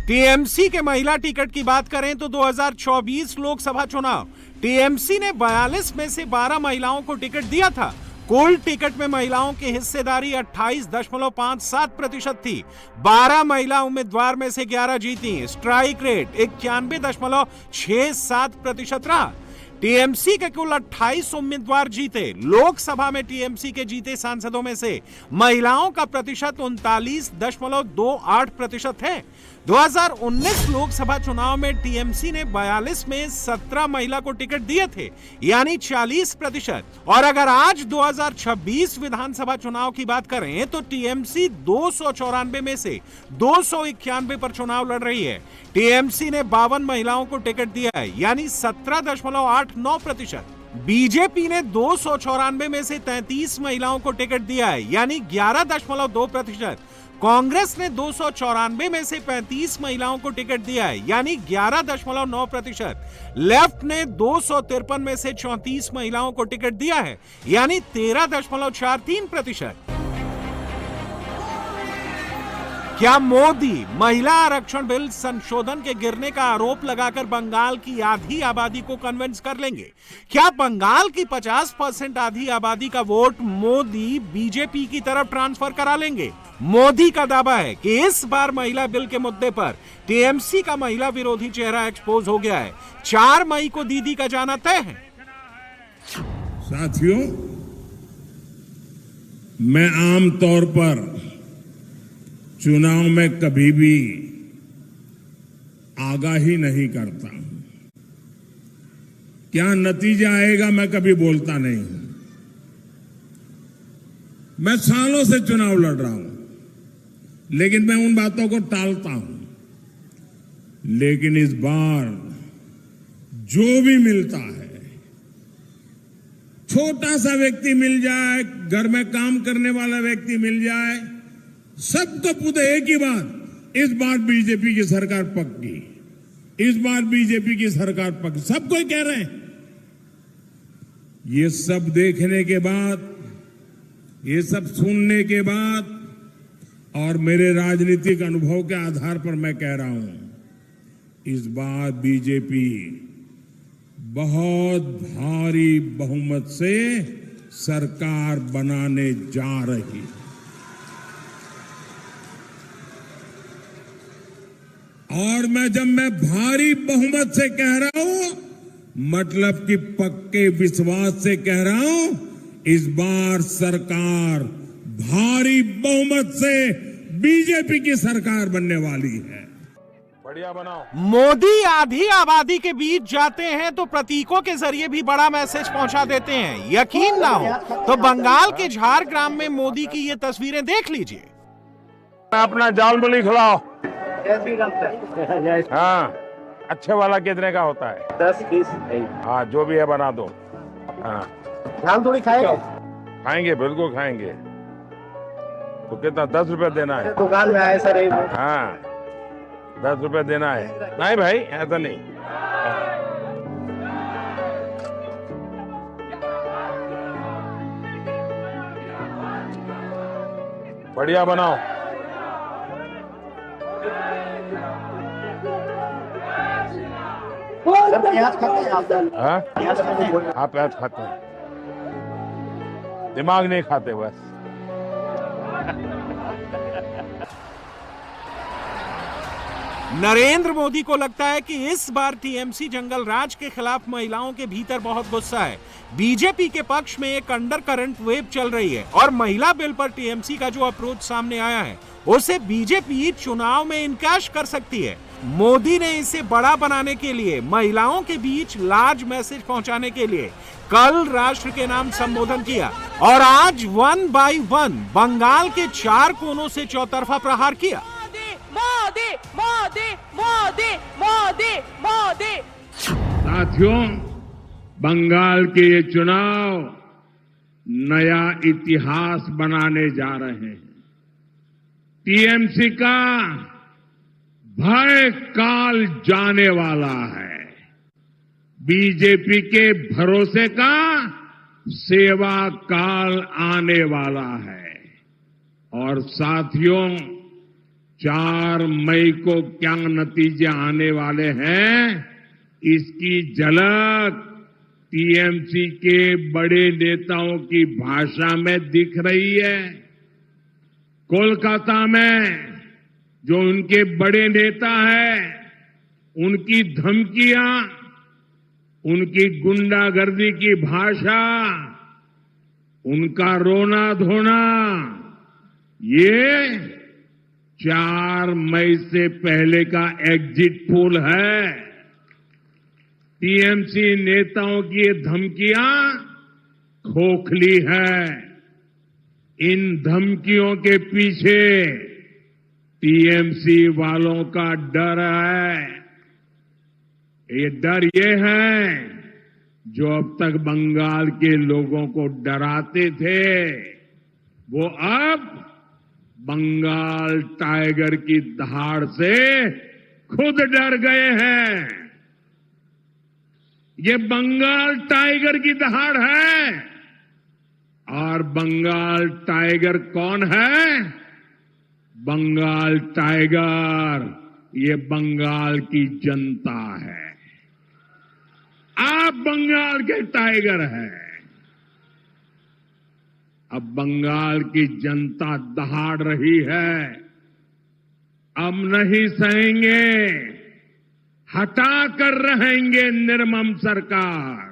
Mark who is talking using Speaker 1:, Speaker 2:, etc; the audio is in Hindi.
Speaker 1: टीएमसी के महिला टिकट की बात करें तो 2024 लोकसभा चुनाव टीएमसी ने 42 में से 12 महिलाओं को टिकट दिया था। कुल टिकट में महिलाओं की हिस्सेदारी 28.57% थी। 12 महिला उम्मीदवार में से 11 जीती। स्ट्राइक रेट 91.67% रहा। टीएमसी के कुल 28 उम्मीदवार जीते। लोकसभा में टीएमसी के जीते सांसदों में से महिलाओं का प्रतिशत 39.28% है। 2019 लोकसभा चुनाव में टीएमसी ने 42 में 17 महिला को टिकट दिए थे, यानी 40%। और अगर आज 2026 विधानसभा चुनाव की बात करें तो टीएमसी 294 में से 291 पर चुनाव लड़ रही है। टीएमसी ने 52 महिलाओं को टिकट दिया है, यानी 17.89%। बीजेपी ने 294 में से 33 महिलाओं को टिकट दिया है, यानी 11.2%। कांग्रेस ने 294 में से 35 महिलाओं को टिकट दिया है, यानी 11.9%। लेफ्ट ने 253 में से 34 महिलाओं को टिकट दिया है, यानी 13.43%। क्या मोदी महिला आरक्षण बिल संशोधन के गिरने का आरोप लगाकर बंगाल की आधी आबादी को कन्विंस कर लेंगे? क्या बंगाल की 50% आधी आबादी का वोट मोदी बीजेपी की तरफ ट्रांसफर करा लेंगे? मोदी का दावा है कि इस बार महिला बिल के मुद्दे पर टीएमसी का महिला विरोधी चेहरा एक्सपोज हो गया है। 4 मई को दीदी का जाना तय है।
Speaker 2: साथियों, मैं आमतौर पर चुनाव में कभी भी आगाही नहीं करता। क्या नतीजा आएगा मैं कभी बोलता नहीं हूं। मैं सालों से चुनाव लड़ रहा हूं, लेकिन मैं उन बातों को टालता हूं। लेकिन इस बार जो भी मिलता है, छोटा सा व्यक्ति मिल जाए, घर में काम करने वाला व्यक्ति मिल जाए, सबको पूछे एक ही बात, इस बार बीजेपी की सरकार पक्की, इस बार बीजेपी की सरकार पक्की, सब कोई कह रहे हैं। ये सब देखने के बाद, ये सब सुनने के बाद और मेरे राजनीतिक अनुभव के आधार पर मैं कह रहा हूं, इस बार बीजेपी बहुत भारी बहुमत से सरकार बनाने जा रही है। और जब मैं भारी बहुमत से कह रहा हूं, मतलब कि पक्के विश्वास से कह रहा हूं, इस बार सरकार भारी बहुमत से बीजेपी की सरकार बनने वाली है।
Speaker 3: बढ़िया बनाओ।
Speaker 1: मोदी आधी आबादी के बीच जाते हैं तो प्रतीकों के जरिए भी बड़ा मैसेज पहुंचा देते हैं। यकीन ना हो तो बंगाल के झारग्राम में मोदी की ये तस्वीरें देख लीजिए।
Speaker 3: अपना जाल मूली खिलाओ। हाँ, अच्छे वाला कितने का होता है?
Speaker 4: 10-20।
Speaker 3: हाँ, जो भी है बना दो। हाँ,
Speaker 4: दाल थोड़ी खाएंगे?
Speaker 3: खाएंगे, बिल्कुल खाएंगे। तो कितना 10 रुपए देना है?
Speaker 4: दुकान में आए सर।
Speaker 3: हाँ, 10 रुपए देना है। नहीं भाई, ऐसा नहीं। बढ़िया बनाओ।
Speaker 4: प्याज खाते हैं आप?
Speaker 3: हाँ, आप प्याज खाते हैं, दिमाग नहीं खाते बस।
Speaker 1: नरेंद्र मोदी को लगता है कि इस बार टीएमसी जंगल राज के खिलाफ महिलाओं के भीतर बहुत गुस्सा है। बीजेपी के पक्ष में एक अंडर करंट वेव चल रही है और महिला बिल पर टीएमसी का जो अप्रोच सामने आया है उसे बीजेपी चुनाव में इनकैश कर सकती है। मोदी ने इसे बड़ा बनाने के लिए, महिलाओं के बीच लार्ज मैसेज पहुंचाने के लिए कल राष्ट्र के नाम संबोधन किया और आज 1 by 1 बंगाल के 4 कोनों से चौतरफा प्रहार किया।
Speaker 5: मोदी मोदी मोदी मोदी मोदी।
Speaker 2: साथियों, बंगाल के ये चुनाव नया इतिहास बनाने जा रहे हैं। टीएमसी का भय काल जाने वाला है। बीजेपी के भरोसे का सेवा काल आने वाला है। और साथियों, 4 मई को क्या नतीजे आने वाले हैं, इसकी झलक टीएमसी के बड़े नेताओं की भाषा में दिख रही है। कोलकाता में जो उनके बड़े नेता हैं, उनकी धमकियां, उनकी गुंडागर्दी की भाषा, उनका रोना धोना, ये 4 मई से पहले का एग्जिट पोल है। टीएमसी नेताओं की ये धमकियां खोखली है। इन धमकियों के पीछे टीएमसी वालों का डर है। ये डर ये है जो अब तक बंगाल के लोगों को डराते थे, वो अब बंगाल टाइगर की दहाड़ से खुद डर गए हैं। ये बंगाल टाइगर की दहाड़ है। और बंगाल टाइगर कौन है? बंगाल टाइगर ये बंगाल की जनता है। आप बंगाल के टाइगर हैं। अब बंगाल की जनता दहाड़ रही है। अब नहीं सहेंगे, हटा कर रहेंगे निर्मम सरकार।